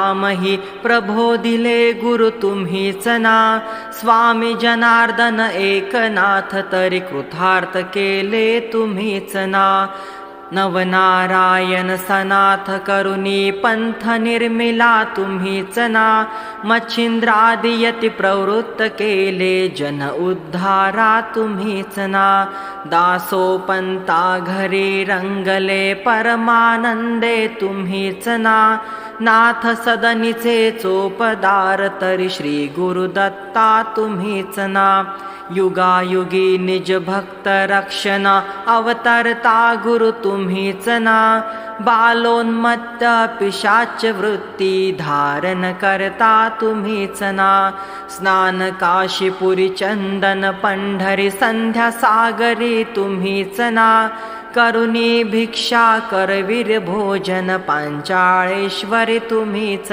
नामही प्रबोधिले गुरु तुम्हीच ना. स्वामी जनार्दन एकनाथ तरी कृतार्थ केले तुम्हीच ना. नवनारायण सनाथ करुणी पंथ निर्मिला तुम्हीच ना. मच्छिंद्रादि यती प्रवृत्त केले जन उद्धारा तुम्हीच ना. दासोपंता घरी रंगले परमानंदे तुम्हीच ना. नाथ सदनीचे चोपदार तरी श्री गुरुदत्ता तुम्हीच ना. युगायुगी निज भक्त रक्षण अवतरता गुरु तुम्हीच ना. बालोन्मत्त पिशाच वृत्ती धारण करता तुम्हीच ना. स्नान काशीपुरी चंदन पंढरी संध्या सागरी तुम्हीच ना. करुणी भिक्षा करवीर भोजन पांचाळेश्वरी तुम्हीच